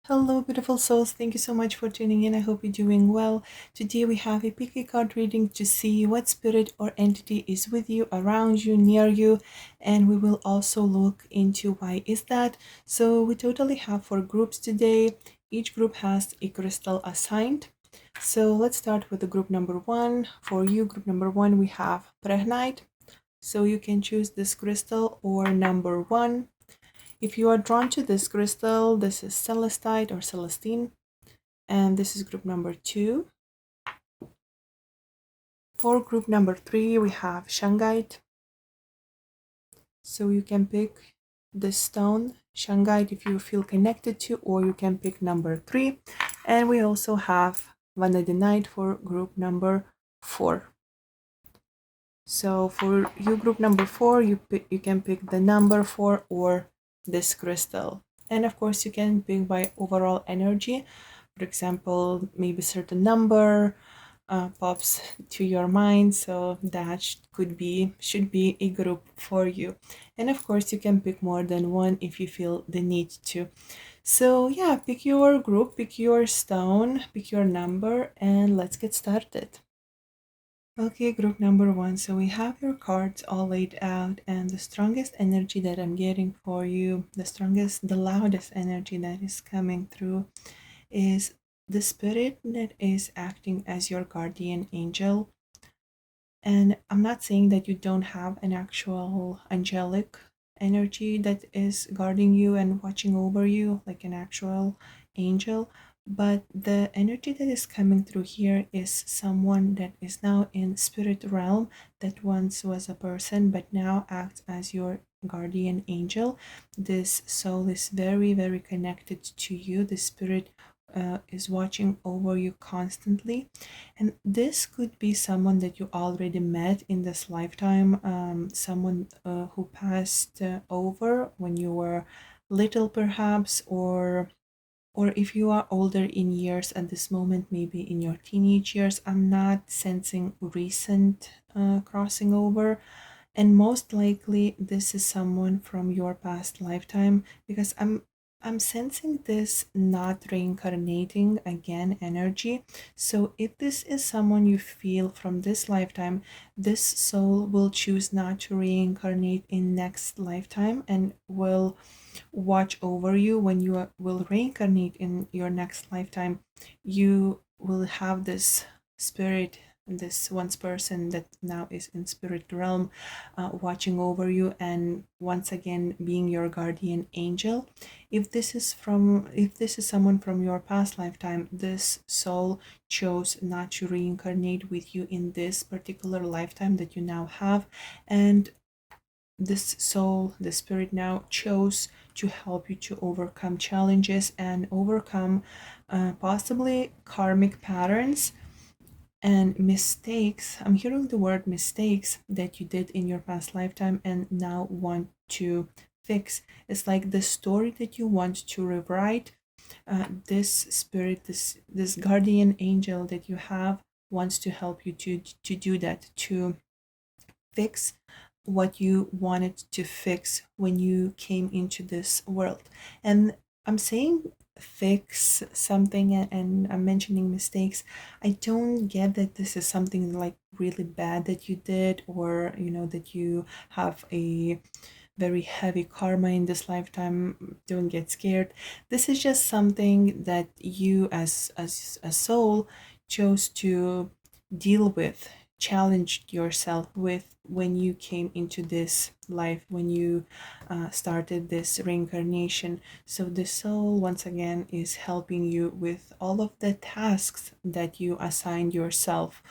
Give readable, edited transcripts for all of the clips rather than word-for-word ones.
Hello, beautiful souls. Thank you so much for tuning in. I hope you're doing well. Today, we have a picky card reading to see what spirit or entity is with you, around you, near you, and we will also look into why is that. So, we totally have four groups today. Each group has a crystal assigned. So, let's start with the group number one. For you, group number one, we have Pregnite. So, you can choose this crystal or number one. If you are drawn to this crystal, this is Celestite or Celestine, and this is group number two. For group number three, we have Shungite. So you can pick this stone, Shungite, if you feel connected to, or you can pick number three. And we also have Vanadinite for group number four. So for you, group number four, you can pick the number four or this crystal. And of course, you can pick by overall energy. For example, maybe certain number pops to your mind, so that should be a group for you. And of course, you can pick more than one if you feel the need to. So yeah, pick your group, pick your stone, pick your number, and let's get started. Okay, group number one. So we have your cards all laid out, and the strongest energy that I'm getting for you, the loudest energy that is coming through is the spirit that is acting as your guardian angel. And I'm not saying that you don't have an actual angelic energy that is guarding you and watching over you, like an actual angel, but the energy that is coming through here is someone that is now in spirit realm, that once was a person but now acts as your guardian angel. This soul is very, very connected to you. The spirit is watching over you constantly, and this could be someone that you already met in this lifetime, someone who passed over when you were little, perhaps, or if you are older in years at this moment, maybe in your teenage years. I'm not sensing recent crossing over, and most likely this is someone from your past lifetime, because I'm sensing this not reincarnating again energy. So if this is someone you feel from this lifetime, this soul will choose not to reincarnate in next lifetime and will watch over you when you will reincarnate in your next lifetime. You will have this spirit, this once person that now is in spirit realm, watching over you and once again being your guardian angel. If this is someone from your past lifetime, this soul chose not to reincarnate with you in this particular lifetime that you now have, and this soul, the spirit, now chose to help you to overcome challenges and overcome possibly karmic patterns and mistakes. I'm hearing the word mistakes that you did in your past lifetime and now want to fix. It's like the story that you want to rewrite. This spirit, this guardian angel that you have, wants to help you to do that, to fix what you wanted to fix when you came into this world. And I'm saying fix something, and I'm mentioning mistakes. I don't get that this is something like really bad that you did, or that you have a very heavy karma in this lifetime. Don't get scared. This is just something that you as a soul chose to deal with, challenged yourself with when you came into this life, when you started this reincarnation. So the soul once again is helping you with all of the tasks that you assigned yourself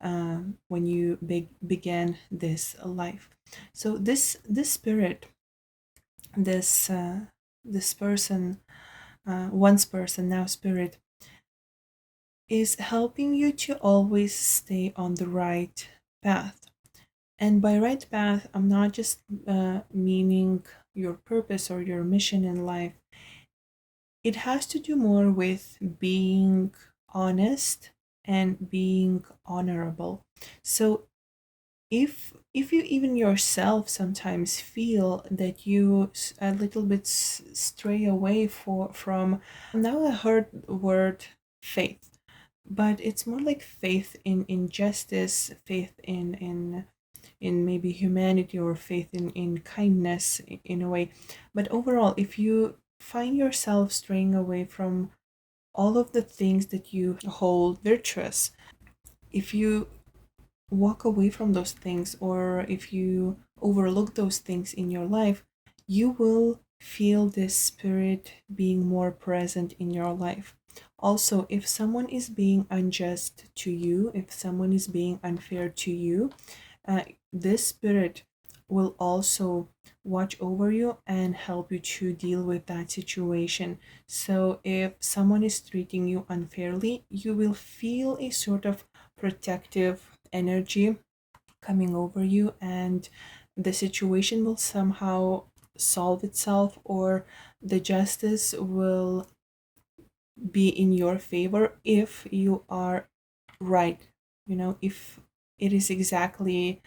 when you began this life. So this spirit, this person, once person now spirit, is helping you to always stay on the right path. And by right path, I'm not just meaning your purpose or your mission in life. It has to do more with being honest and being honorable. So if you even yourself sometimes feel that you a little bit stray away from, now I heard word faith, but it's more like faith in justice, faith in maybe humanity, or faith in kindness in a way. But overall, if you find yourself straying away from all of the things that you hold virtuous, if you walk away from those things, or if you overlook those things in your life, you will feel this spirit being more present in your life. Also, if someone is being unjust to you, if someone is being unfair to you, this spirit will also watch over you and help you to deal with that situation. So if someone is treating you unfairly, you will feel a sort of protective energy coming over you, and the situation will somehow solve itself, or the justice will be in your favor if you are right. If it is exactly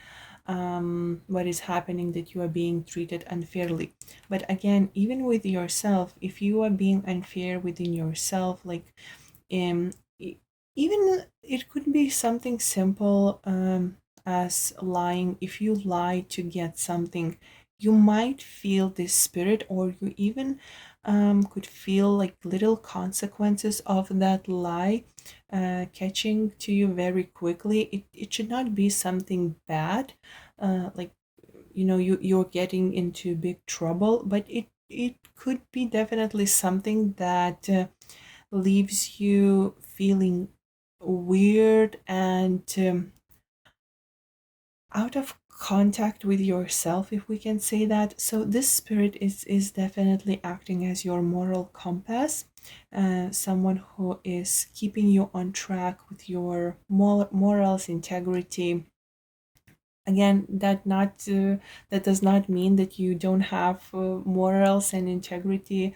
what is happening, that you are being treated unfairly. But again, even with yourself, if you are being unfair within yourself, like um, e- even it could be something simple, as lying. If you lie to get something, you might feel this spirit, or you even could feel like little consequences of that lie catching to you very quickly. It should not be something bad, like you're getting into big trouble, but it could be definitely something that leaves you feeling weird and out of contact with yourself, if we can say that. So this spirit is definitely acting as your moral compass, someone who is keeping you on track with your morals, integrity. Again, that does not mean that you don't have morals and integrity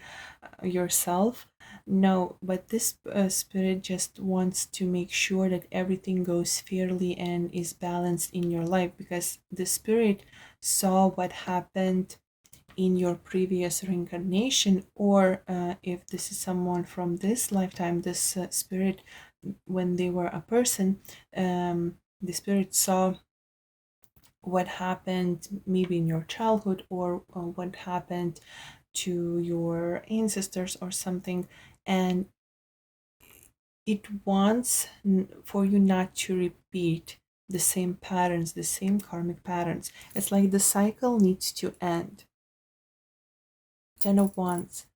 yourself. No, but this spirit just wants to make sure that everything goes fairly and is balanced in your life, because the spirit saw what happened in your previous reincarnation, or if this is someone from this lifetime, this spirit, when they were a person, the spirit saw what happened maybe in your childhood, or what happened to your ancestors or something, and it wants for you not to repeat the same patterns, the same karmic patterns. It's like the cycle needs to end. 10 of Wands,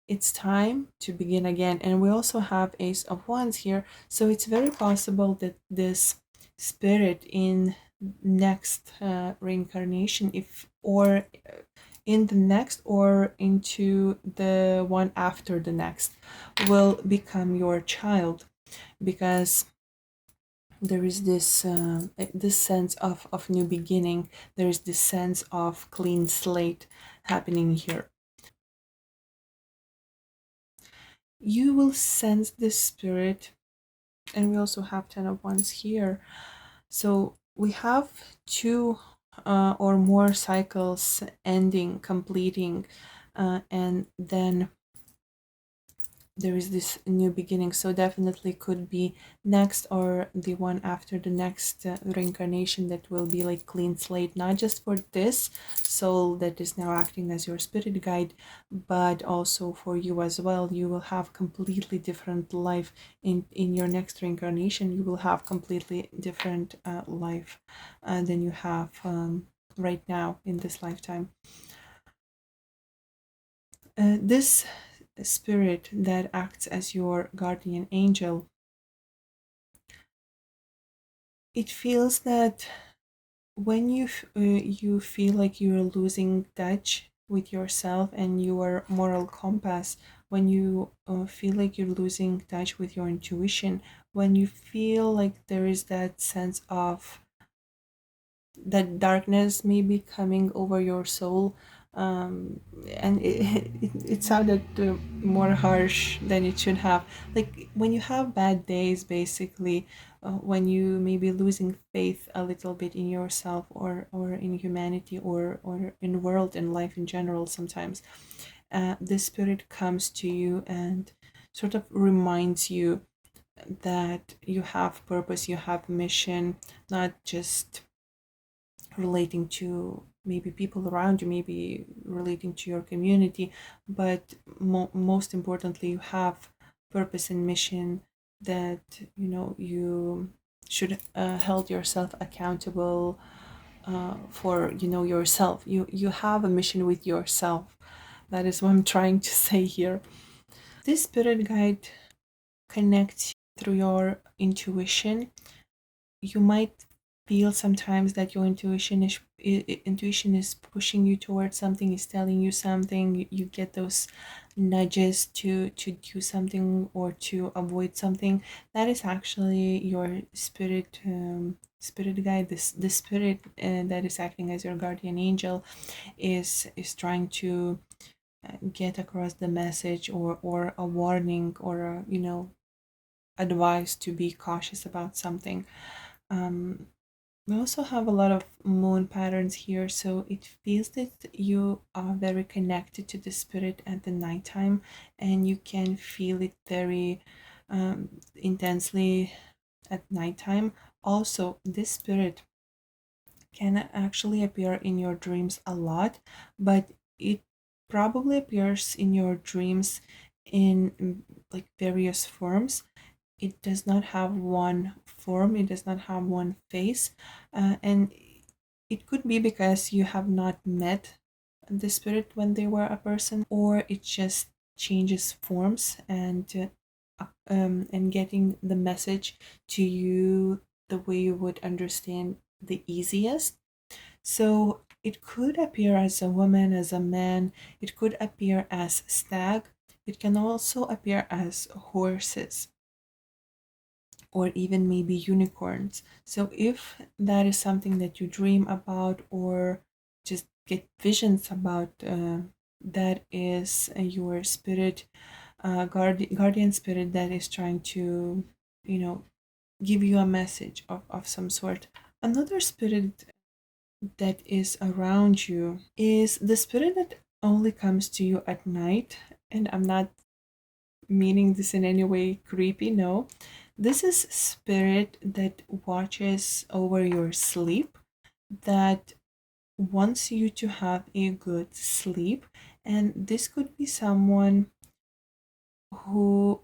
it's time to begin again. And we also have Ace of Wands here, so it's very possible that this spirit in next reincarnation, if or in the next, or into the one after the next, will become your child, because there is this sense of new beginning. There is this sense of clean slate happening here. You will sense this spirit. And we also have 10 of Wands here. So we have two or more cycles ending, completing, and then there is this new beginning. So definitely could be next, or the one after the next reincarnation, that will be like clean slate, not just for this soul that is now acting as your spirit guide, but also for you as well. You will have completely different life in your next reincarnation. You will have completely different life than you have right now in this lifetime. This spirit that acts as your guardian angel, it feels that when you feel like you're losing touch with yourself and your moral compass, when you feel like you're losing touch with your intuition, when you feel like there is that sense of that darkness maybe coming over your soul, and it sounded more harsh than it should have. Like when you have bad days, basically, when you may be losing faith a little bit in yourself, or in humanity, or in world and life in general, sometimes the spirit comes to you and sort of reminds you that you have purpose, you have mission, not just relating to maybe people around you, maybe relating to your community, but most importantly, you have purpose and mission, that you should hold yourself accountable for yourself. You have a mission with yourself. That is what I'm trying to say here. This spirit guide connects through your intuition. You might feel sometimes that your intuition is pushing you towards something, is telling you something. You get those nudges to do something or to avoid something. That is actually your spirit guide. This spirit that is acting as your guardian angel is trying to get across the message, or a warning, or a advice to be cautious about something. um, we also have a lot of moon patterns here, so it feels that you are very connected to the spirit at the nighttime, and you can feel it very intensely at nighttime. Also, this spirit can actually appear in your dreams a lot, but it probably appears in your dreams in like various forms. It does not have one form, it does not have one face, and it could be because you have not met the spirit when they were a person, or it just changes forms and getting the message to you the way you would understand the easiest. So it could appear as a woman, as a man, it could appear as stag, it can also appear as horses, or even maybe unicorns. So if that is something that you dream about, or just get visions about, that is your spirit, guardian spirit, that is trying to, you know, give you a message of some sort. Another spirit that is around you is the spirit that only comes to you at night. And I'm not meaning this in any way creepy, no. This is spirit that watches over your sleep, that wants you to have a good sleep. And this could be someone who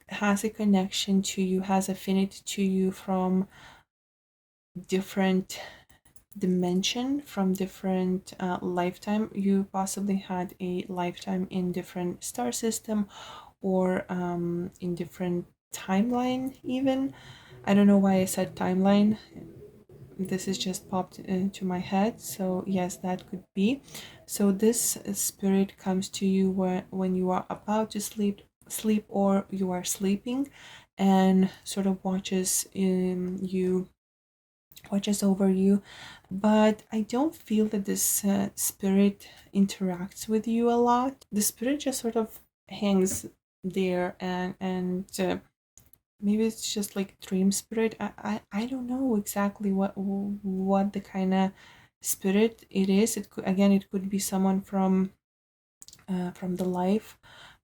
has a connection to you, has affinity to you from different dimension, from different lifetime. You possibly had a lifetime in different star system, or in different timeline even. I don't know why I said timeline. This is just popped into my head. So yes, that could be. So this spirit comes to you when you are about to sleep, or you are sleeping, and sort of watches over you. But I don't feel that this spirit interacts with you a lot. The spirit just sort of hangs there, and maybe it's just like dream spirit. I don't know exactly what the kind of spirit it is. It could, again, it could be someone from the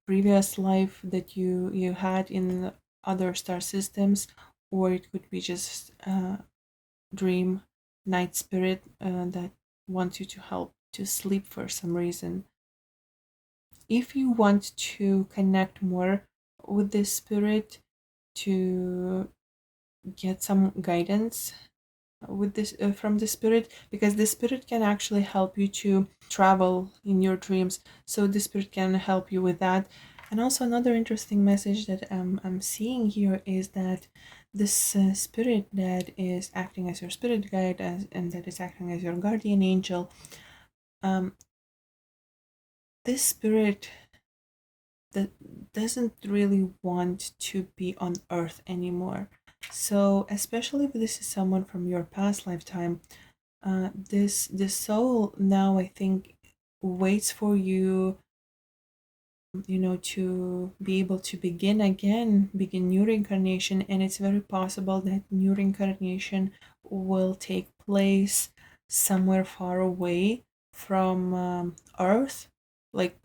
previous life that you had in other star systems, or it could be just dream night spirit that wants you to help to sleep for some reason. If you want to connect more with this spirit, to get some guidance with this from the spirit, because the spirit can actually help you to travel in your dreams, so the spirit can help you with that. And also another interesting message that I'm seeing here is that this spirit that is acting as your spirit guide, and that is acting as your guardian angel, um, this spirit that doesn't really want to be on earth anymore. So especially if this is someone from your past lifetime, this soul now, I think, waits for you, to be able to begin new reincarnation. And it's very possible that new reincarnation will take place somewhere far away from Earth, like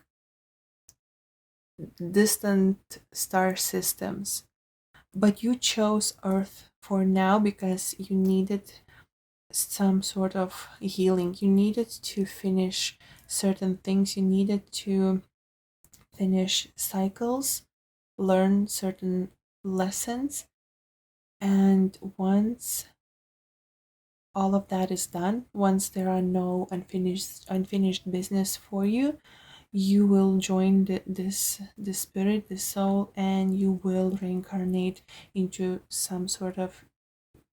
distant star systems. But you chose Earth for now because you needed some sort of healing. You needed to finish certain things. You needed to finish cycles, learn certain lessons. And once all of that is done, once there are no unfinished business for you, you will join the spirit, the soul, and you will reincarnate into some sort of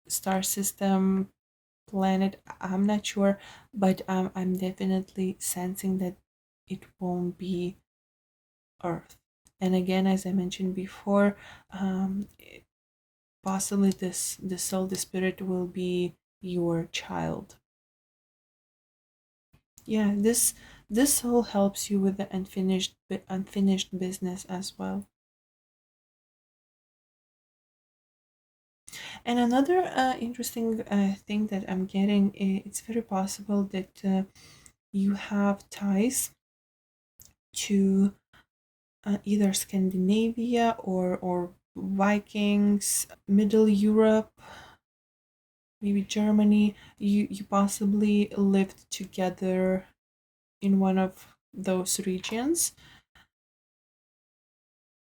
star system, planet. I'm not sure, but I'm definitely sensing that it won't be Earth. And again, as I mentioned before, possibly the soul, the spirit will be your child. Yeah, this soul helps you with the unfinished business as well. And another interesting thing that I'm getting, it's very possible that you have ties to either Scandinavia or Vikings, Middle Europe, maybe Germany. You possibly lived together in one of those regions.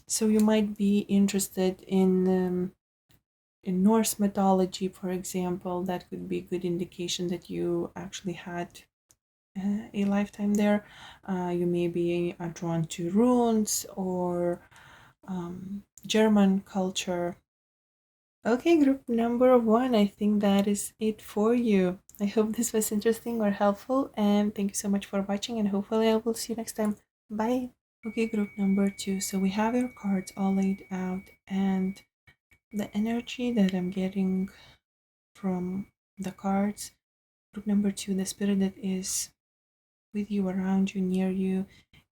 So you might be interested in Norse mythology, for example. That could be a good indication that you actually had a lifetime there. You may be drawn to runes or German culture. Okay, group number one, I think that is it for you. I hope this was interesting or helpful, and thank you so much for watching, and hopefully I will see you next time. Bye. Okay, group number two. So we have your cards all laid out, and the energy that I'm getting from the cards. Group number two, the spirit that is with you, around you, near you,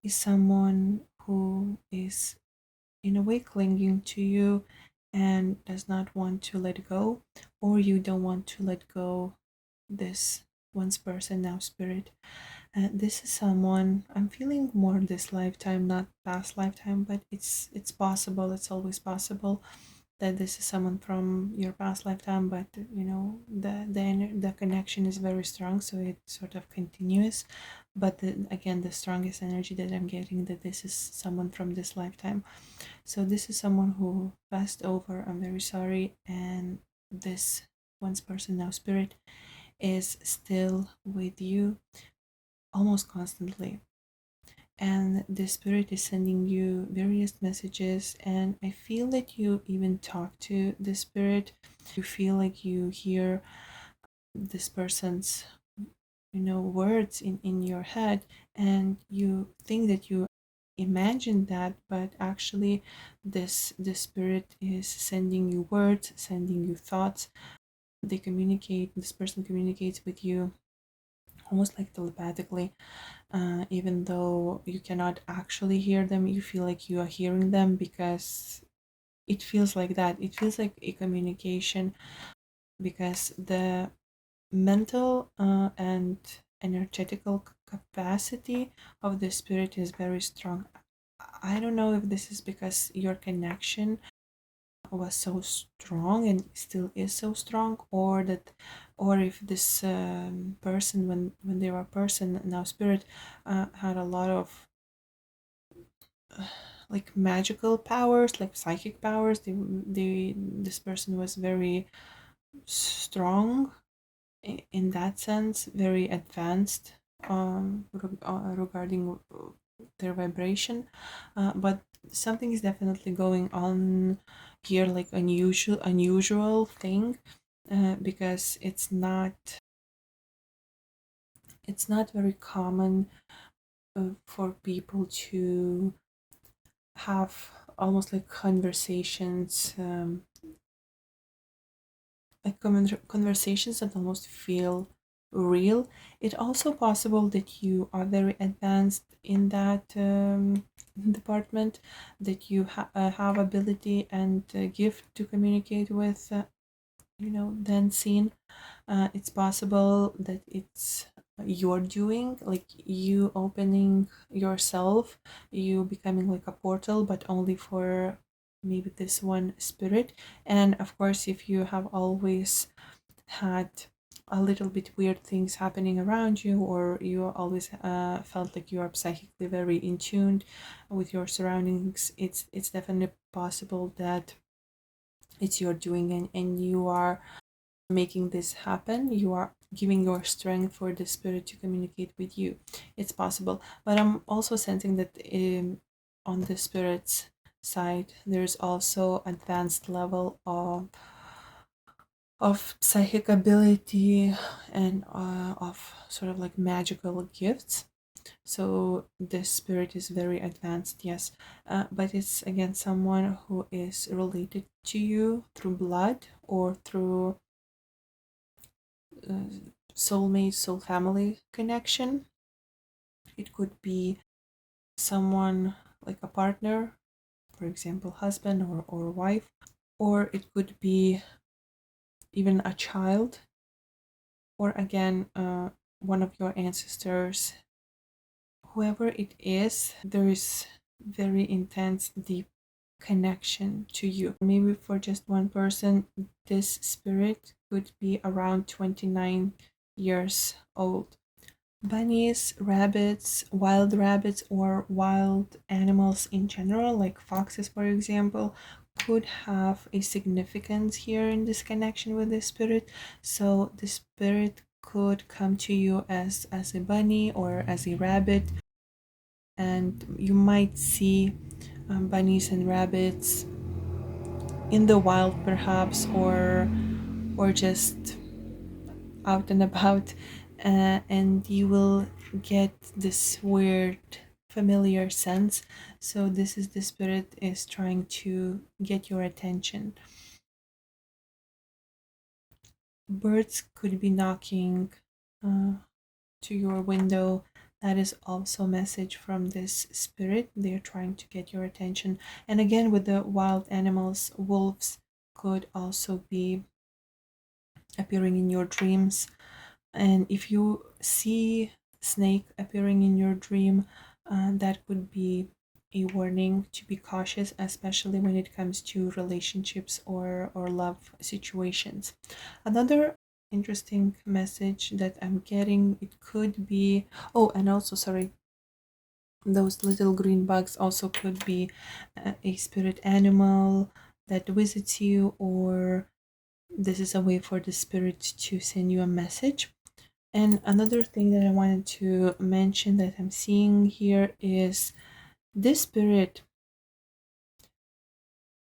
is someone who is in a way clinging to you and does not want to let go, or you don't want to let go this once person, now spirit. This is someone I'm feeling more this lifetime, not past lifetime, but it's possible, it's always possible that this is someone from your past lifetime, but the connection is very strong, so it's sort of continuous. But again, the strongest energy that I'm getting, that this is someone from this lifetime. So this is someone who passed over. I'm very sorry. And this once person, now spirit, is still with you almost constantly. And the spirit is sending you various messages, and I feel that you even talk to the spirit. You feel like you hear this person's words in your head, and you think that you imagine that, but actually this spirit is sending you words, sending you thoughts. This person communicates with you almost like telepathically. Even though you cannot actually hear them, you feel like you are hearing them, because it feels like that. It feels like a communication, because the mental and energetical capacity of the spirit is very strong. I don't know if this is because your connection was so strong and still is so strong, or if this person, when they were a person, now spirit, had a lot of like magical powers, like psychic powers. This person was very strong in that sense, very advanced regarding their vibration. But something is definitely going on here, like unusual thing, because it's not very common for people to have almost like conversations, like conversations that almost feel real. It's also possible that you are very advanced in that department, that you have ability and gift to communicate with, the unseen. It's possible that it's you're doing, like you opening yourself, you becoming like a portal, but only for maybe this one spirit. And of course, if you have always had a little bit weird things happening around you, or you always felt like you are psychically very in tune with your surroundings, it's definitely possible that it's your doing, and you are making this happen. You are giving your strength for the spirit to communicate with you. It's possible, but I'm also sensing that on the spirit's side, there's also advanced level of psychic ability and of sort of like magical gifts. So the spirit is very advanced, yes, but it's again someone who is related to you through blood or through uh, soulmate, soul family connection. It could be someone like a partner, for example, husband or wife, or it could be even a child, or again, one of your ancestors. Whoever it is, there is very intense, deep connection to you. Maybe for just one person, this spirit could be around 29 years old. Bunnies, rabbits, or wild animals in general, like foxes, for example, could have a significance here in this connection with the spirit. So the spirit could come to you as a bunny or as a rabbit, and you might see bunnies and rabbits in the wild, perhaps, or just out and about, and you will get this weird familiar sense. So this is the spirit is trying to get your attention. Birds could be knocking uh, to your window. That is also a message from this spirit. They're trying to get your attention. And again, with the wild animals, wolves could also be appearing in your dreams. And if you see snake appearing in your dream, that could be a warning to be cautious, especially when it comes to relationships or love situations. Another interesting message that I'm getting, it could be, oh, and also sorry, those little green bugs also could be a spirit animal that visits you, or this is a way for the spirit to send you a message. And another thing that I wanted to mention that I'm seeing here is this spirit.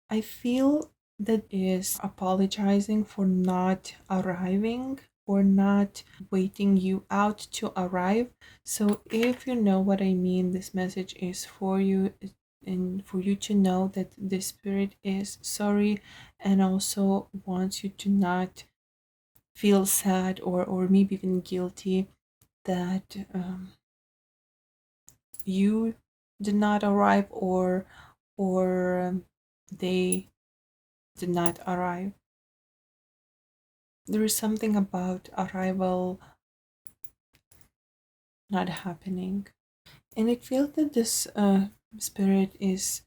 I feel that is apologizing for not arriving or not waiting you out to arrive. So if you know what I mean, this message is for you, and for you to know that the spirit is sorry and also wants you to not feel sad or maybe even guilty that you did not arrive, or they did not arrive. There is something about arrival not happening, and it feels that this spirit is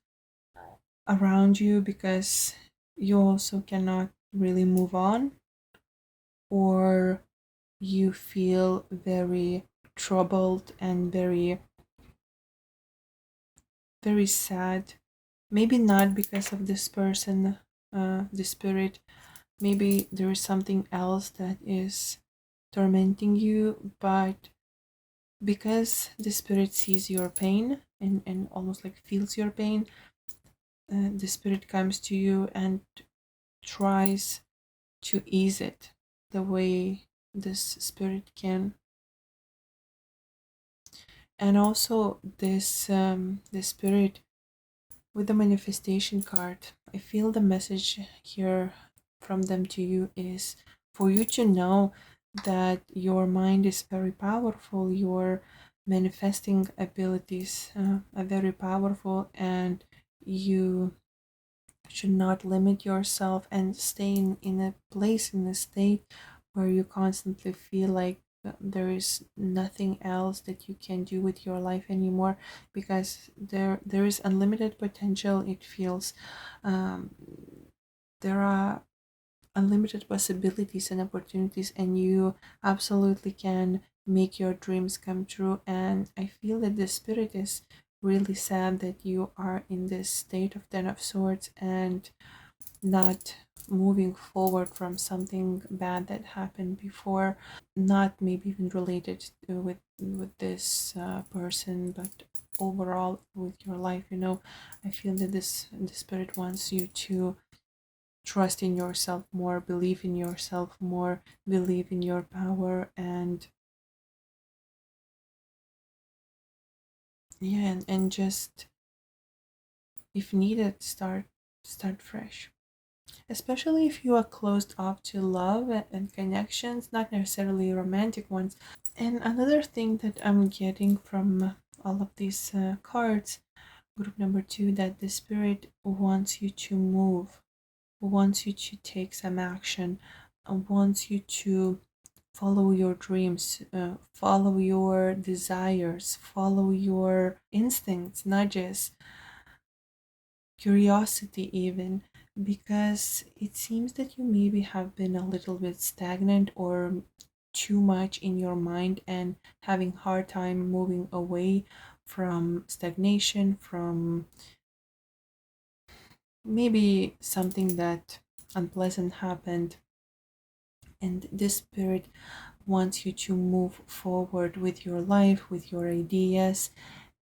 around you because you also cannot really move on, or you feel very troubled and very sad. Maybe not because of this person, the spirit. Maybe there is something else that is tormenting you, but because the spirit sees your pain and almost like feels your pain, the spirit comes to you and tries to ease it the way this spirit can. And also this spirit with the manifestation card, I feel the message here from them to you is for you to know that your mind is very powerful, your manifesting abilities are very powerful, and you should not limit yourself and stay in a place, in a state where you constantly feel like there is nothing else that you can do with your life anymore, because there is unlimited potential. It feels um, there are unlimited possibilities and opportunities, and you absolutely can make your dreams come true. And I feel that the spirit is really sad that you are in this state of Ten of Swords and not moving forward from something bad that happened before, not maybe even related to, with this person, but overall with your life. I feel that the spirit wants you to trust in yourself more, believe in yourself more, believe in your power, and yeah, and just if needed, start fresh. Especially if you are closed off to love and connections, not necessarily romantic ones. And another thing that I'm getting from all of these cards, group number two, that the spirit wants you to move, wants you to take some action, wants you to follow your dreams, follow your desires, follow your instincts, nudges, curiosity, even, because it seems that you maybe have been a little bit stagnant or too much in your mind and having hard time moving away from stagnation, from maybe something that unpleasant happened. And this spirit wants you to move forward with your life, with your ideas,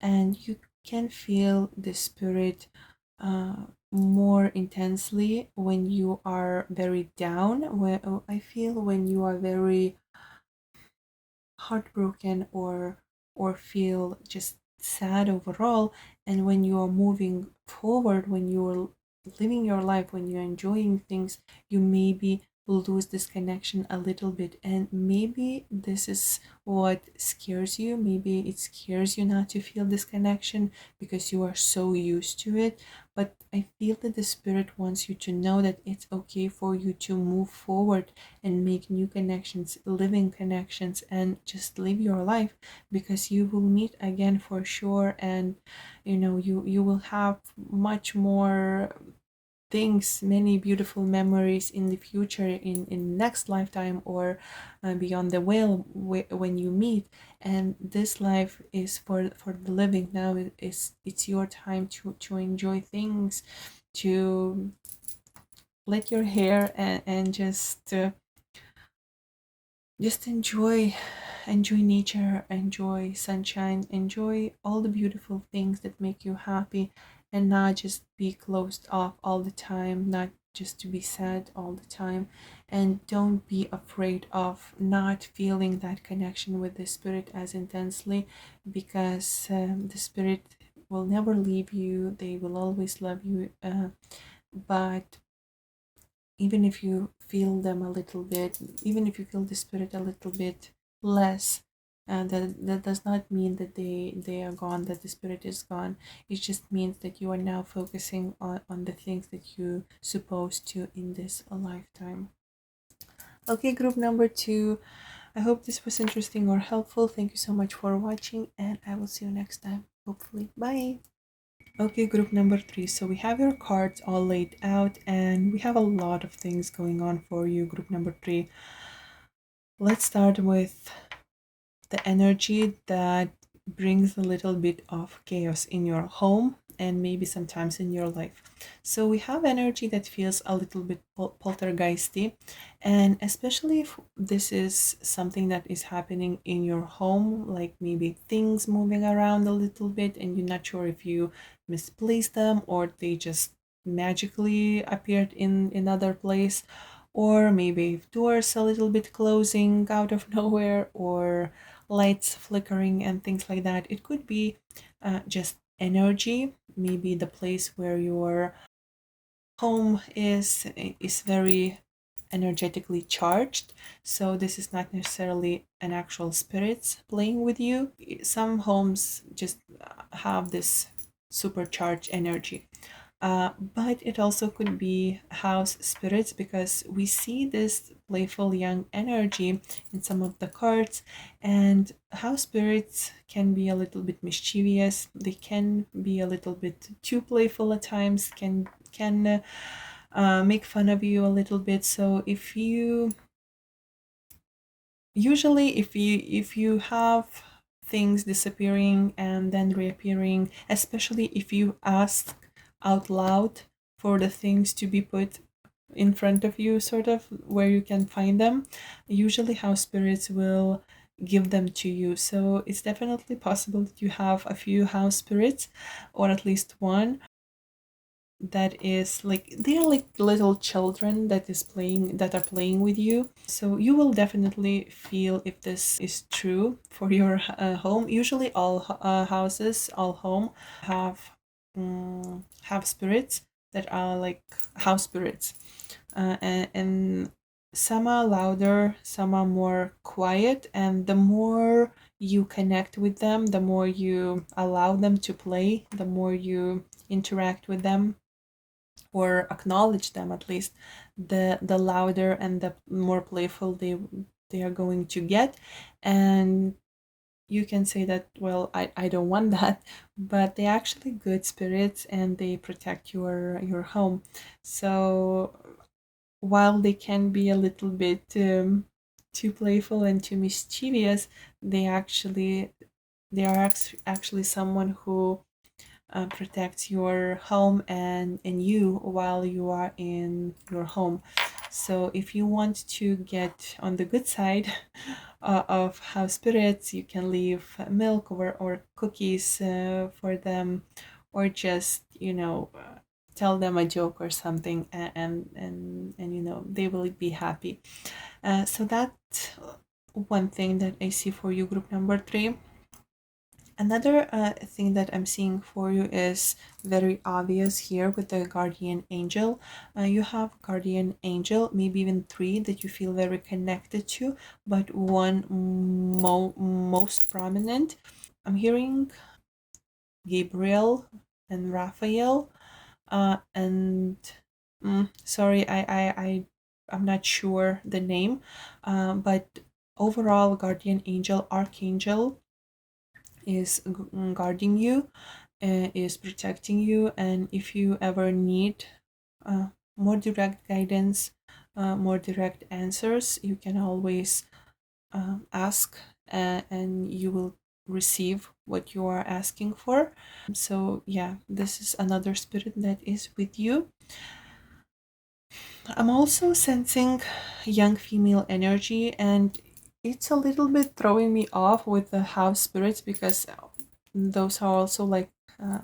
and you can feel the spirit more intensely when you are very down. I feel when you are very heartbroken or feel just sad overall, and when you are moving forward, when you're living your life, when you're enjoying things, you maybe lose this connection a little bit. And maybe this is what scares you. Maybe it scares you not to feel this connection because you are so used to it. But I feel that the spirit wants you to know that it's okay for you to move forward and make new connections, living connections, and just live your life, because you will meet again for sure. And you will have much more things, many beautiful memories in the future, in next lifetime, or beyond the veil, when you meet. And this life is for the living now. It's your time to enjoy things, to let your hair, and just enjoy nature, enjoy sunshine, enjoy all the beautiful things that make you happy, and not just be closed off all the time, not just to be sad all the time. And don't be afraid of not feeling that connection with the spirit as intensely, because the spirit will never leave you. They will always love you, but even if you feel them a little bit, even if you feel the spirit a little bit less, that does not mean that they are gone, that the spirit is gone. It just means that you are now focusing on the things that you supposed to in this lifetime. Okay, group number two, I hope this was interesting or helpful. Thank you so much for watching, and I will see you next time, hopefully. Bye. Okay, group number three. So we have your cards all laid out, and we have a lot of things going on for you, group number three. Let's start with the energy that brings a little bit of chaos in your home and maybe sometimes in your life. So we have energy that feels a little bit poltergeisty, and especially if this is something that is happening in your home, like maybe things moving around a little bit and you're not sure if you misplaced them or they just magically appeared in another place, or maybe doors a little bit closing out of nowhere, or lights flickering and things like that. It could be just energy. Maybe the place where your home is very energetically charged. So this is not necessarily an actual spirits playing with you. Some homes just have this supercharged energy. But it also could be house spirits, because we see this playful young energy in some of the cards, and house spirits can be a little bit mischievous. They can be a little bit too playful at times, can make fun of you a little bit. So if you usually if you have things disappearing and then reappearing, especially if you ask out loud for the things to be put in front of you, sort of where you can find them, usually house spirits will give them to you. So it's definitely possible that you have a few house spirits, or at least one, that is like they're like little children that are playing with you. So you will definitely feel if this is true for your home. Usually all houses, all home have spirits that are like house spirits, and some are louder, some are more quiet, and the more you connect with them, the more you allow them to play, the more you interact with them or acknowledge them, at least, the louder and the more playful they are going to get. And you can say that, well, I don't want that, but they're actually good spirits and they protect your home. So while they can be a little bit too playful and too mischievous, they are actually someone who protects your home and you while you are in your home. So if you want to get on the good side of house spirits, you can leave milk or cookies for them, or just tell them a joke or something, and they will be happy. So that one thing that I see for you, group number 3. Another thing that I'm seeing for you is very obvious here with the guardian angel. You have guardian angel, maybe even 3 that you feel very connected to, but one most prominent. I'm hearing Gabriel and Raphael, and sorry, I'm not sure the name, but overall, guardian angel, archangel is guarding you, is protecting you, and if you ever need more direct guidance, more direct answers, you can always ask, and you will receive what you are asking for. So yeah, this is another spirit that is with you. I'm also sensing young female energy, and it's a little bit throwing me off with the house spirits, because those are also uh,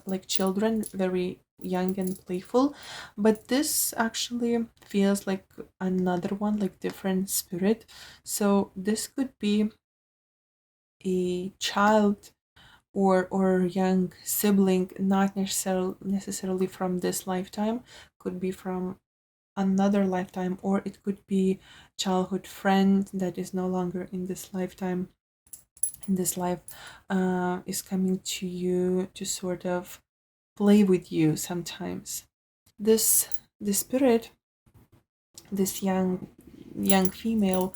like children, very young and playful. But this actually feels like another one, like different spirit. So this could be a child or young sibling, not necessarily from this lifetime, could be from another lifetime, or it could be childhood friend that is no longer in this lifetime, in this life, is coming to you to sort of play with you sometimes. This spirit, this young female,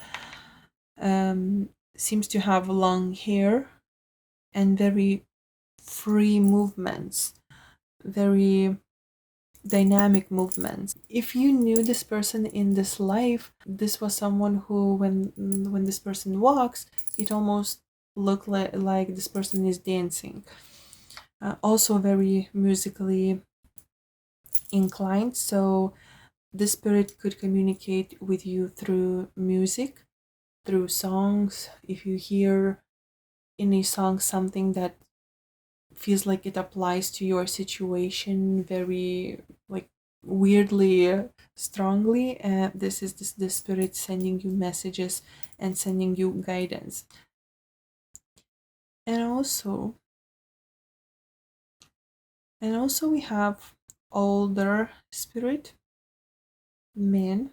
seems to have long hair and very free movements, very dynamic movements. If you knew this person in this life, this was someone who, when this person walks, it almost look like this person is dancing. Also very musically inclined, so the spirit could communicate with you through music, through songs. If you hear in a song something that feels like it applies to your situation very like weirdly strongly, this the spirit sending you messages and sending you guidance. And also we have older spirit men,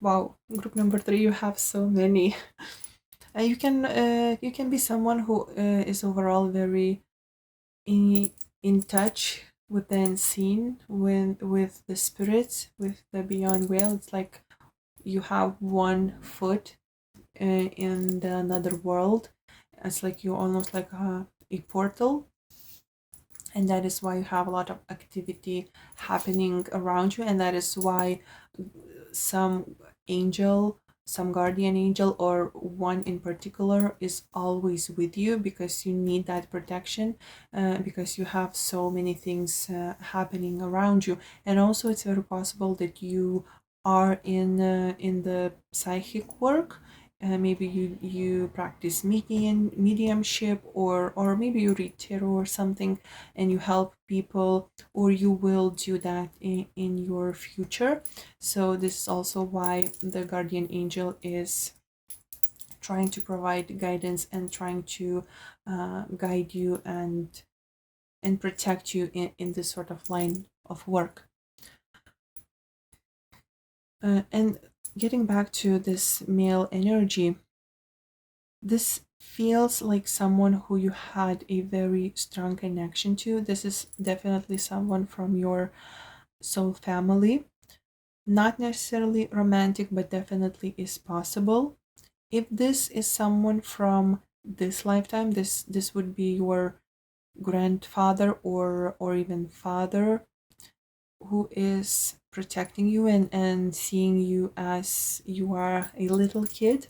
Wow, group number 3, you have so many. You can be someone who is overall very in touch with the unseen, with the spirits, with the beyond veil. It's like you have one foot in the another world. It's like you almost like a portal, and that is why you have a lot of activity happening around you, and that is why some angel, some guardian angel, or one in particular is always with you, because you need that protection, because you have so many things happening around you. And also it's very possible that you are in the psychic work. Maybe you practice mediumship, or maybe you read tarot or something, and you help people, or you will do that in your future. So this is also why the guardian angel is trying to provide guidance and trying to guide you and protect you in this sort of line of work. And getting back to this male energy, this feels like someone who you had a very strong connection to. This is definitely someone from your soul family. Not necessarily romantic, but definitely is possible. If this is someone from this lifetime, this would be your grandfather or even father, who is protecting you and seeing you as you are a little kid,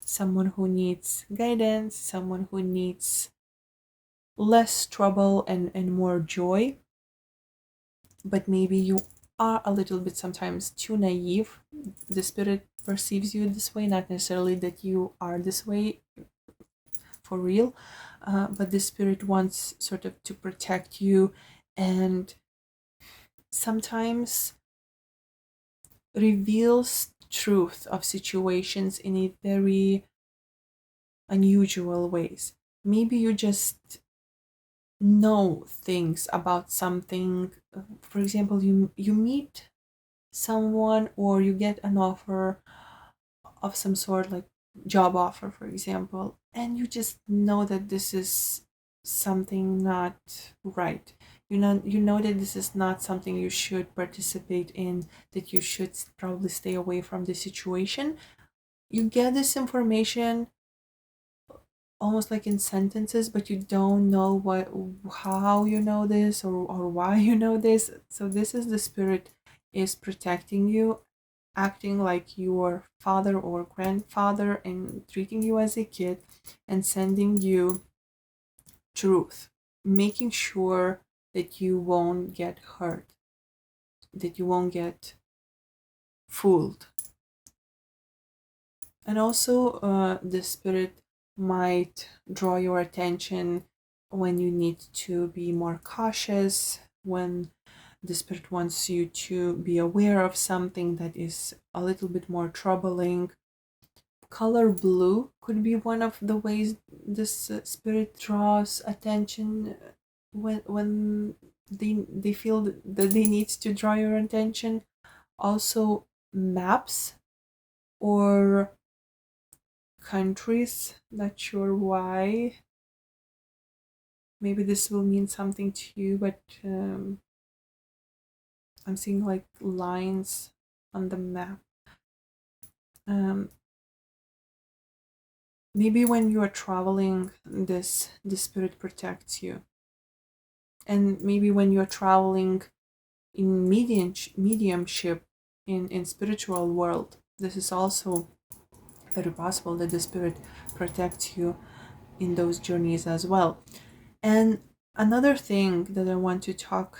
someone who needs guidance, someone who needs less trouble and more joy. But maybe you are a little bit sometimes too naive. The spirit perceives you this way, not necessarily that you are this way for real, but the spirit wants sort of to protect you, and sometimes reveals truth of situations in a very unusual ways. Maybe you just know things about something. For example, you meet someone, or you get an offer of some sort, like job offer for example, and you just know that this is something not right. You know that this is not something you should participate in, that you should probably stay away from the situation. You get this information almost like in sentences, but you don't know how you know this, or why you know this. So this is the spirit is protecting you, acting like your father or grandfather, and treating you as a kid, and sending you truth, making sure that you won't get hurt, that you won't get fooled. And also, the spirit might draw your attention when you need to be more cautious, when the spirit wants you to be aware of something that is a little bit more troubling. Color blue could be one of the ways this spirit draws attention, when they feel that they need to draw your attention. Also, maps or countries, not sure why. Maybe this will mean something to you, but I'm seeing like lines on the map. Maybe when you are traveling, this spirit protects you. And maybe when you're traveling in mediumship, in spiritual world, this is also very possible that the spirit protects you in those journeys as well. And another thing that I want to talk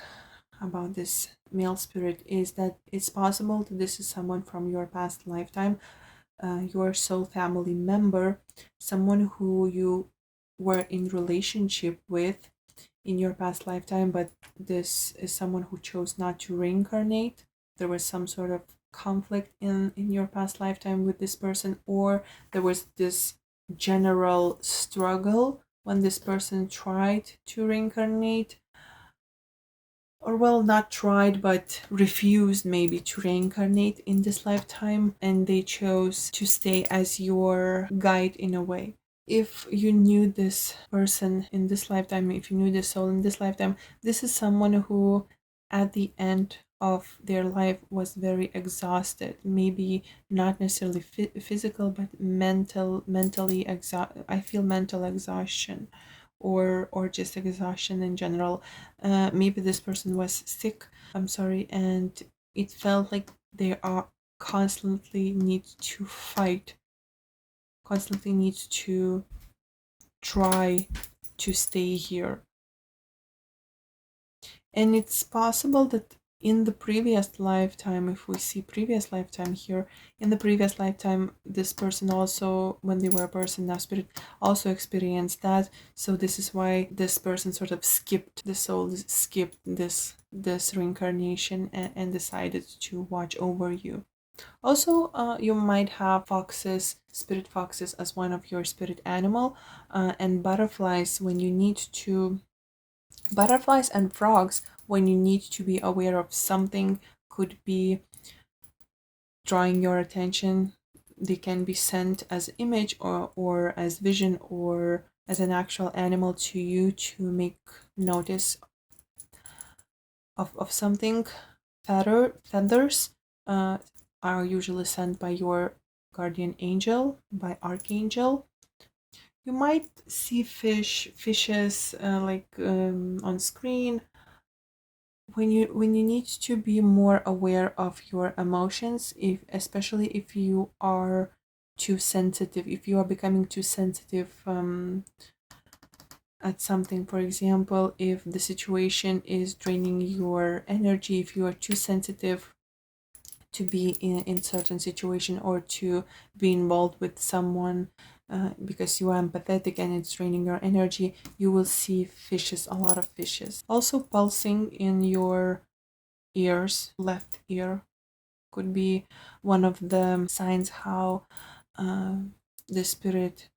about this male spirit is that it's possible that this is someone from your past lifetime, your soul family member, someone who you were in relationship with in your past lifetime, but this is someone who chose not to reincarnate. There was some sort of conflict in your past lifetime with this person, or there was this general struggle when this person tried to reincarnate. or well, not tried but refused maybe to reincarnate in this lifetime, and they chose to stay as your guide in a way. If you knew this person in this lifetime, if you knew this soul in this lifetime, this is someone who at the end of their life was very exhausted, maybe not necessarily physical but mentally I feel mental exhaustion, or just exhaustion in general. Maybe this person was sick, I'm sorry, and it felt like they are constantly need to fight, constantly need to try to stay here. And it's possible that in the previous lifetime, if we see previous lifetime here, in the previous lifetime, this person also, when they were a person, now spirit, also experienced that. So this is why this person sort of skipped, the soul skipped this reincarnation, and decided to watch over you. Also, you might have foxes, spirit foxes, as one of your spirit animal, and butterflies when you need to, butterflies and frogs when you need to be aware of something, could be drawing your attention. They can be sent as image, or as vision, or as an actual animal to you to make notice of something. Feathers are usually sent by your guardian angel, by archangel. You might see fishes on screen when you need to be more aware of your emotions, if especially if you are too sensitive, if you are becoming too sensitive at something. For example, if the situation is draining your energy, if you are too sensitive to be in certain situation, or to be involved with someone, because you are empathetic and it's draining your energy, you will see fishes, a lot of fishes. Also pulsing in your ears, left ear, could be one of the signs how uh, the spirit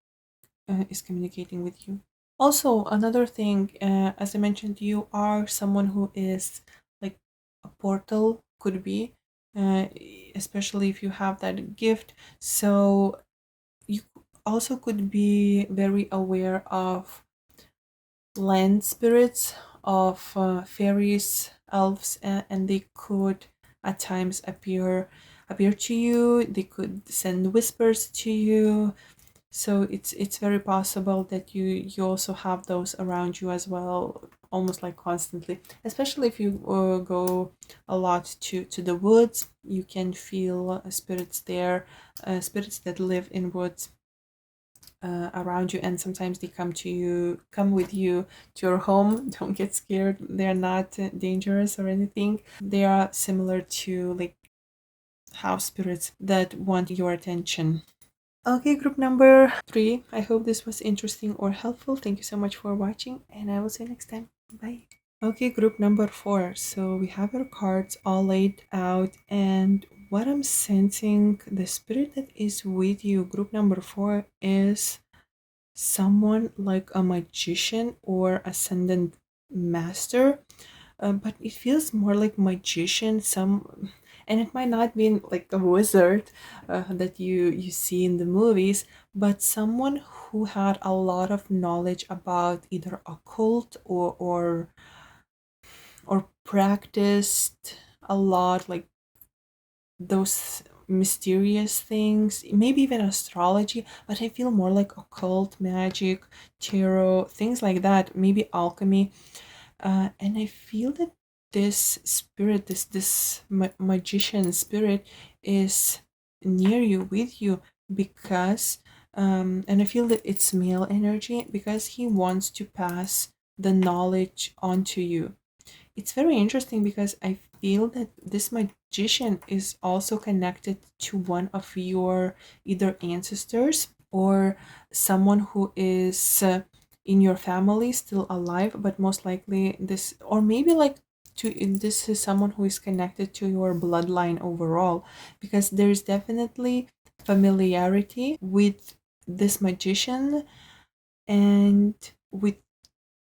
is communicating with you. Also, another thing, as I mentioned, you are someone who is like a portal, could be, uh, especially if you have that gift. So you also could be very aware of land spirits, of fairies, elves, and they could at times appear to you. They could send whispers to you. So it's very possible that you also have those around you as well, almost like constantly. Especially if you go a lot to the woods, you can feel spirits there, spirits that live in woods around you, and sometimes they come with you to your home. Don't get scared, they're not dangerous or anything. They are similar to like house spirits that want your attention. Okay, group number 3, I hope this was interesting or helpful. Thank you so much for watching, and I will see you next time. Bye. Okay, group number 4. So we have our cards all laid out, and what I'm sensing, the spirit that is with you, group number 4, is someone like a magician or ascendant master, but it feels more like magician. And it might not be like a wizard that you see in the movies, but someone who had a lot of knowledge about either occult or practiced a lot, like those mysterious things, maybe even astrology, but I feel more like occult, magic, tarot, things like that, maybe alchemy. And I feel that this spirit, this magician spirit, is near you, with you, because and I feel that it's male energy, because he wants to pass the knowledge on to you. It's very interesting because I feel that this magician is also connected to one of your either ancestors, or someone who is in your family still alive, but most likely this, or maybe like this is someone who is connected to your bloodline overall, because there's definitely familiarity with this magician and with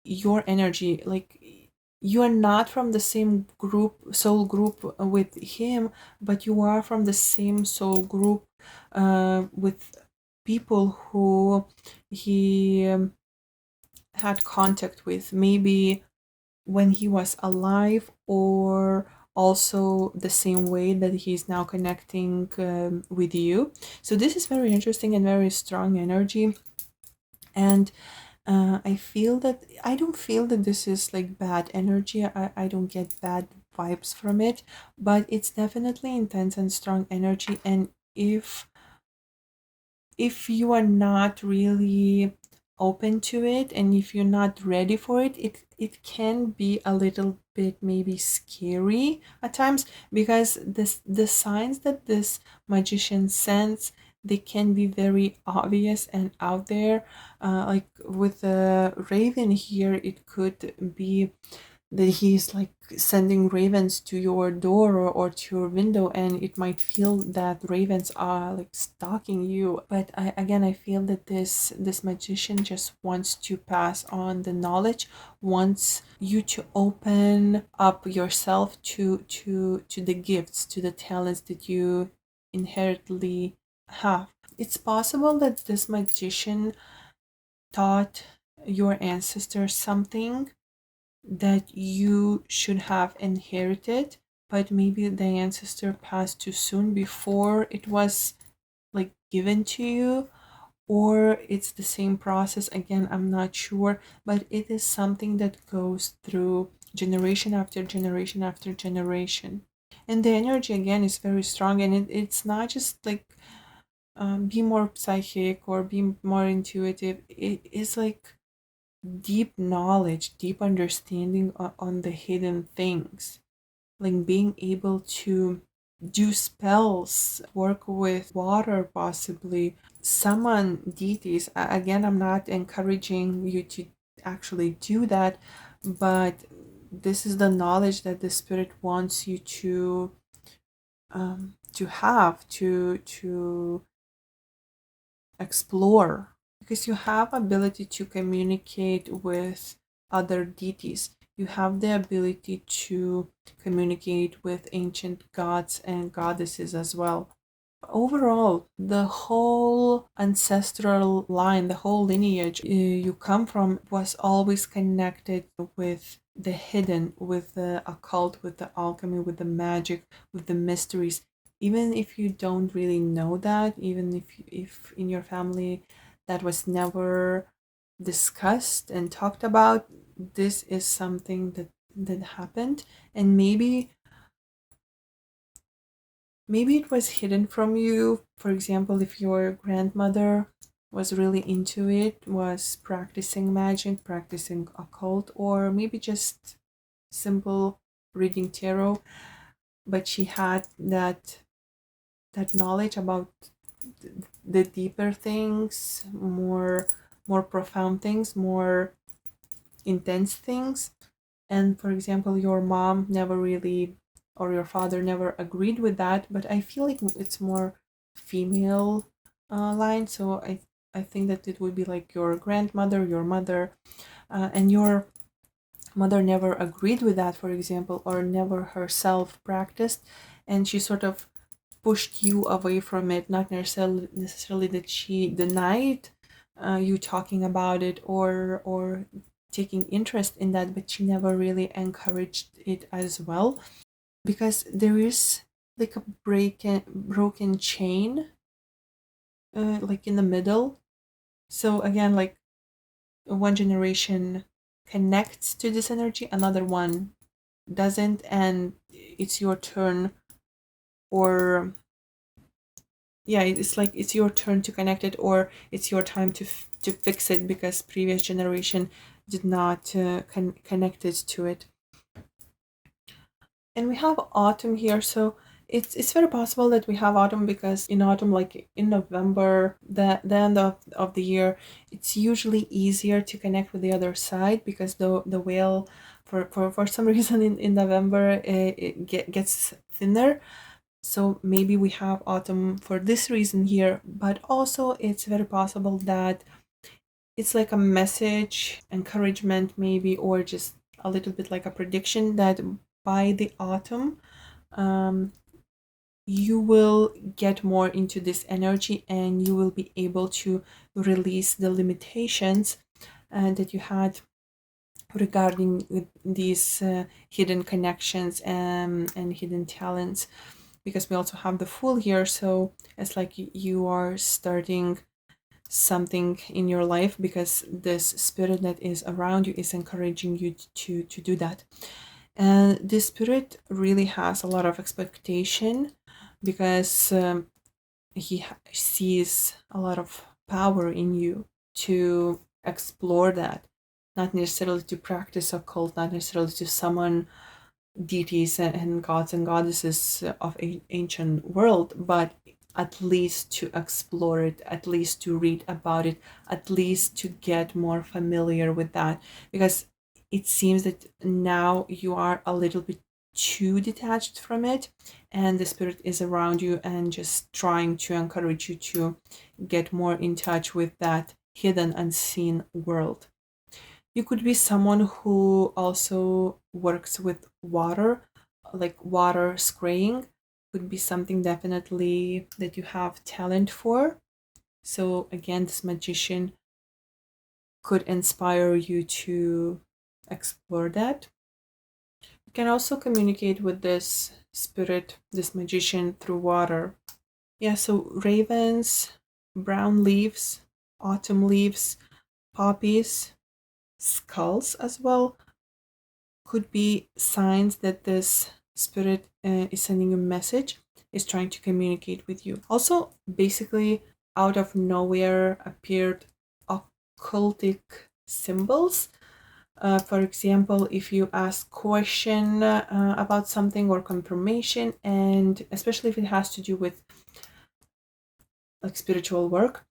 your energy. Like you are not from the same soul group with him, but you are from the same soul group with people who he had contact with, maybe when he was alive, or also the same way that he's now connecting with you. So this is very interesting and very strong energy. And I feel that I don't feel that this is like bad energy. I don't get bad vibes from it, but it's definitely intense and strong energy. And if you are not really open to it, and if you're not ready for it, it can be a little bit maybe scary at times, because the signs that this magician sends, they can be very obvious and out there. Like with the raven here, it could be that he's like sending ravens to your door, or to your window, and it might feel that ravens are like stalking you. But I feel that this magician just wants to pass on the knowledge, wants you to open up yourself to the gifts, to the talents that you inherently have. It's possible that this magician taught your ancestors something that you should have inherited, but maybe the ancestor passed too soon before it was like given to you, or it's the same process. Again, I'm not sure, but it is something that goes through generation after generation after generation. And the energy again is very strong, and it's not just like be more psychic or be more intuitive. It is like deep knowledge, deep understanding on the hidden things, like being able to do spells, work with water, possibly summon deities. Again, I'm not encouraging you to actually do that, but this is the knowledge that the spirit wants you to have, to explore, because you have ability to communicate with other deities. You have the ability to communicate with ancient gods and goddesses as well. Overall, the whole ancestral line, the whole lineage you come from was always connected with the hidden, with the occult, with the alchemy, with the magic, with the mysteries. Even if you don't really know that, even if in your family that was never discussed and talked about, this is something that happened. And maybe it was hidden from you. For example, if your grandmother was really into it, was practicing magic, practicing occult, or maybe just simple reading tarot, but she had that knowledge about the deeper things, more profound things, more intense things. And for example, your mom never really, or your father never agreed with that, but I feel like it's more female line. So I think that it would be like your grandmother, your mother, and your mother never agreed with that, for example, or never herself practiced, and she sort of pushed you away from it. Not necessarily that she denied you talking about it, or taking interest in that, but she never really encouraged it as well, because there is like a broken chain like in the middle. So again, like one generation connects to this energy, another one doesn't, and it's your turn, or yeah, it's like it's your turn to connect it, or it's your time to fix it, because previous generation did not connect it to it. And we have autumn here, so it's very possible that we have autumn, because in autumn, like in November, the end of the year, it's usually easier to connect with the other side, because the whale for some reason in November gets thinner. So maybe we have autumn for this reason here, but also it's very possible that it's like a message, encouragement maybe, or just a little bit like a prediction that by the autumn, you will get more into this energy and you will be able to release the limitations that you had regarding these hidden connections and hidden talents, because we also have the Fool here. So it's like you are starting something in your life because this spirit that is around you is encouraging you to do that. And this spirit really has a lot of expectation because he sees a lot of power in you to explore that, not necessarily to practice occult, not necessarily to summon deities and gods and goddesses of ancient world, but at least to explore it, at least to read about it, at least to get more familiar with that, because it seems that now you are a little bit too detached from it, and the spirit is around you and just trying to encourage you to get more in touch with that hidden, unseen world. You could be someone who also works with water, like water spraying could be something definitely that you have talent for. So again, this magician could inspire you to explore that. You can also communicate with this spirit, this magician, through water. Yeah, so ravens, brown leaves, autumn leaves, poppies, skulls as well could be signs that this spirit is sending a message, is trying to communicate with you. Also, basically, out of nowhere appeared occultic symbols. For example, if you ask question about something or confirmation, and especially if it has to do with like spiritual work,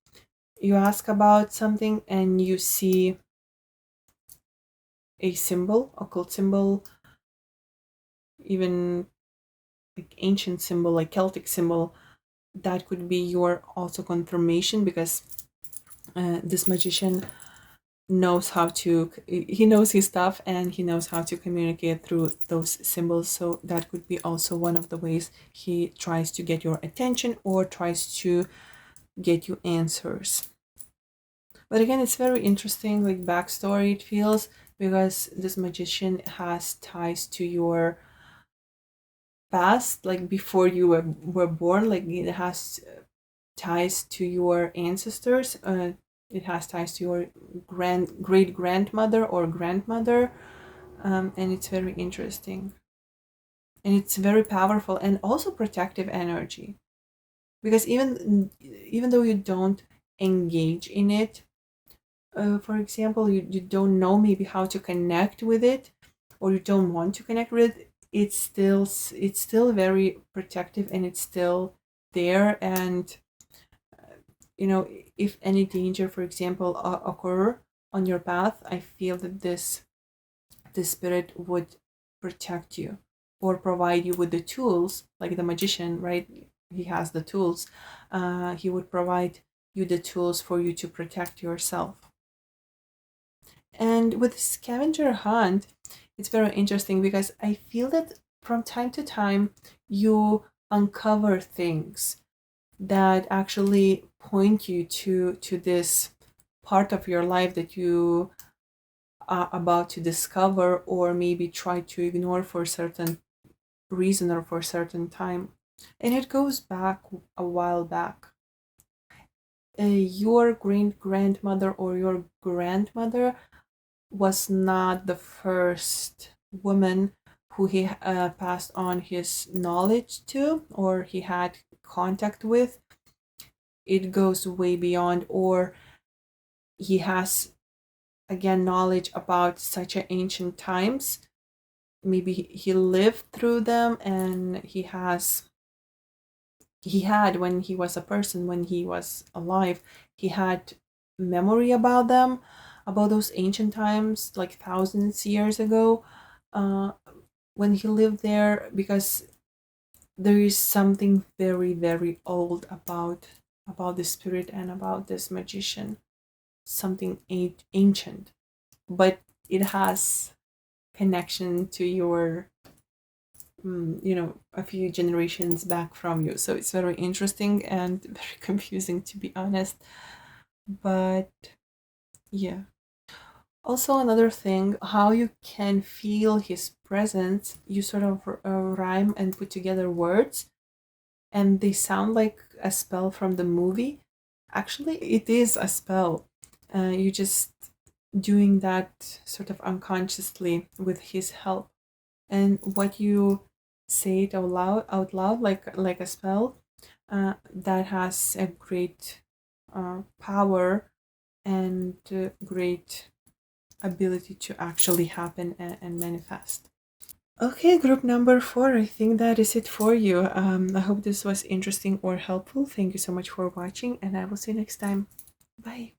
you ask about something and you see a symbol, occult symbol, even like ancient symbol, like Celtic symbol, that could be your also confirmation, because this magician knows how to, he knows his stuff and he knows how to communicate through those symbols. So that could be also one of the ways he tries to get your attention or tries to get you answers. But again, it's very interesting, like backstory it feels, because this magician has ties to your past, like before you were born, like it has ties to your ancestors. It has ties to your great grandmother or grandmother, and it's very interesting, and it's very powerful and also protective energy, because even though you don't engage in it, for example, you don't know maybe how to connect with it, or you don't want to connect with it, it's still very protective and it's still there. And you know, if any danger, for example, occur on your path, I feel that this spirit would protect you or provide you with the tools, like the magician, right? He has the tools. He would provide you the tools for you to protect yourself. And with scavenger hunt, it's very interesting because I feel that from time to time you uncover things that actually point you to this part of your life that you are about to discover, or maybe try to ignore for a certain reason or for a certain time. And it goes back a while back. Your great grandmother or your grandmother was not the first woman who he passed on his knowledge to or he had contact with. It goes way beyond, or he has again knowledge about such ancient times. Maybe he lived through them, and he had, when he was a person, when he was alive, he had memory about them, about those ancient times, like thousands years ago, uh, when he lived there, because there is something very very old about the spirit and about this magician, something ancient, but it has connection to your a few generations back from you. So it's very interesting and very confusing, to be honest. But yeah. Also, another thing, how you can feel his presence, you sort of rhyme and put together words, and they sound like a spell from the movie. Actually, it is a spell. You just doing that sort of unconsciously with his help. And what you say it out loud like a spell, that has a great power and great ability to actually happen and manifest. Okay, group number 4, I think that is it for you. I hope this was interesting or helpful. Thank you so much for watching, and I will see you next time. Bye.